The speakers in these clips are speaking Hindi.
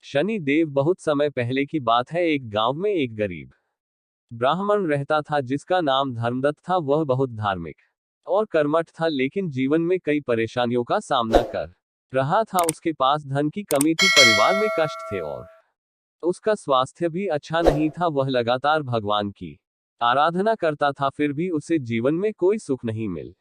शनि देव बहुत समय पहले की बात है। एक गांव में एक गरीब ब्राह्मण रहता था जिसका नाम धर्मदत्त था। वह बहुत धार्मिक और कर्मठ था, लेकिन जीवन में कई परेशानियों का सामना कर रहा था। उसके पास धन की कमी थी, परिवार में कष्ट थे और उसका स्वास्थ्य भी अच्छा नहीं था। वह लगातार भगवान की आराधना करता था, फिर भी उसे जीवन में कोई सुख नहीं मिल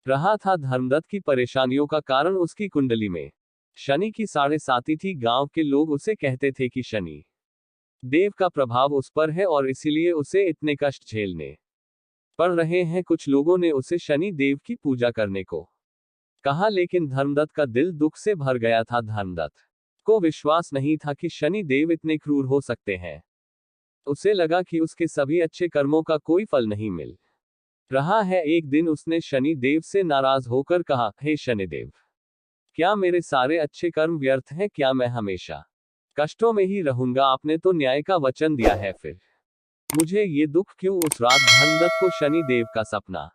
रहा था। धर्मदत्त की परेशानियों का कारण उसकी कुंडली में शनि की 7.5 थी। गांव के लोग उसे कहते थे कि शनि देव का प्रभाव उस पर है और इसीलिए उसे इतने कष्ट झेलने पड़ रहे हैं। कुछ लोगों ने उसे शनि देव की पूजा करने को कहा, लेकिन धर्मदत्त का दिल दुख से भर गया था। धर्मदत्त को विश्वास नहीं था कि शनि देव इतने क्रूर हो सकते हैं। उसे लगा कि उसके सभी अच्छे कर्मों का कोई फल नहीं मिल रहा है। एक दिन उसने शनि देव से नाराज होकर कहा, हे शनिदेव, क्या मेरे सारे अच्छे कर्म व्यर्थ हैं? क्या मैं हमेशा कष्टों में ही रहूंगा? आपने तो न्याय का वचन दिया है, फिर मुझे ये दुख क्यों? उस रात धर्मदत्त को शनि देव का सपना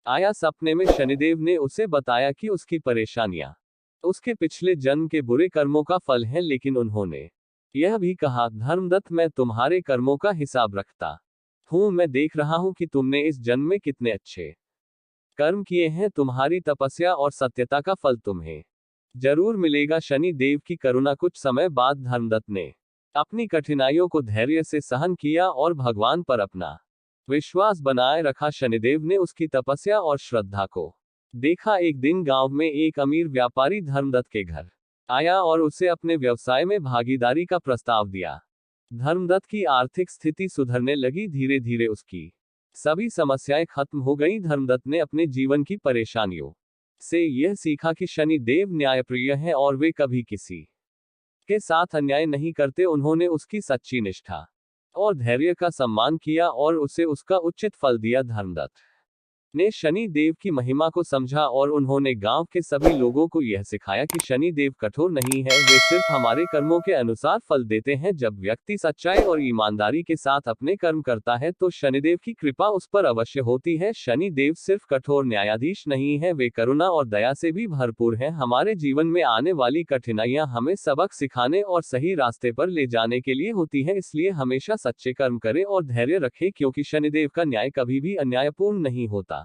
आया। सपने में शनिदेव ने उसे बताया कि उसकी परेशानियां उसके पिछले जन्म के बुरे कर्मों का फल है, लेकिन उन्होंने यह भी कहा, धर्मदत्त, मैं तुम्हारे कर्मों का हिसाब रखता हूं। मैं देख रहा हूं कि तुमने इस जन्म में कितने अच्छे कर्म किए हैं। तुम्हारी तपस्या और सत्यता का फल तुम्हें जरूर मिलेगा। शनि देव की करुणा। कुछ समय बाद धर्मदत्त ने अपनी कठिनाइयों को धैर्य से सहन किया और भगवान पर अपना विश्वास बनाए रखा। शनिदेव ने उसकी तपस्या और श्रद्धा को देखा। एक दिन गांव में एक अमीर व्यापारी धर्मदत्त के घर आया और उसे अपने व्यवसाय में भागीदारी का प्रस्ताव दिया। धर्मदत्त की आर्थिक स्थिति सुधरने लगी। धीरे धीरे उसकी सभी समस्याएं खत्म हो गईं। धर्मदत्त ने अपने जीवन की परेशानियों से यह सीखा कि शनि देव न्यायप्रिय हैं और वे कभी किसी के साथ अन्याय नहीं करते। उन्होंने उसकी सच्ची निष्ठा और धैर्य का सम्मान किया और उसे उसका उचित फल दिया। धर्मदत्त ने शनि देव की महिमा को समझा और उन्होंने गांव के सभी लोगों को यह सिखाया कि शनि देव कठोर नहीं है, वे सिर्फ हमारे कर्मों के अनुसार फल देते हैं। जब व्यक्ति सच्चाई और ईमानदारी के साथ अपने कर्म करता है तो शनिदेव की कृपा उस पर अवश्य होती है। शनि देव सिर्फ कठोर न्यायाधीश नहीं है, वे करुणा और दया से भी भरपूर हैं। हमारे जीवन में आने वाली कठिनाइयां हमें सबक सिखाने और सही रास्ते पर ले जाने के लिए होती हैं। इसलिए हमेशा सच्चे कर्म करें और धैर्य रखें, क्योंकि शनिदेव का न्याय कभी भी अन्यायपूर्ण नहीं होता।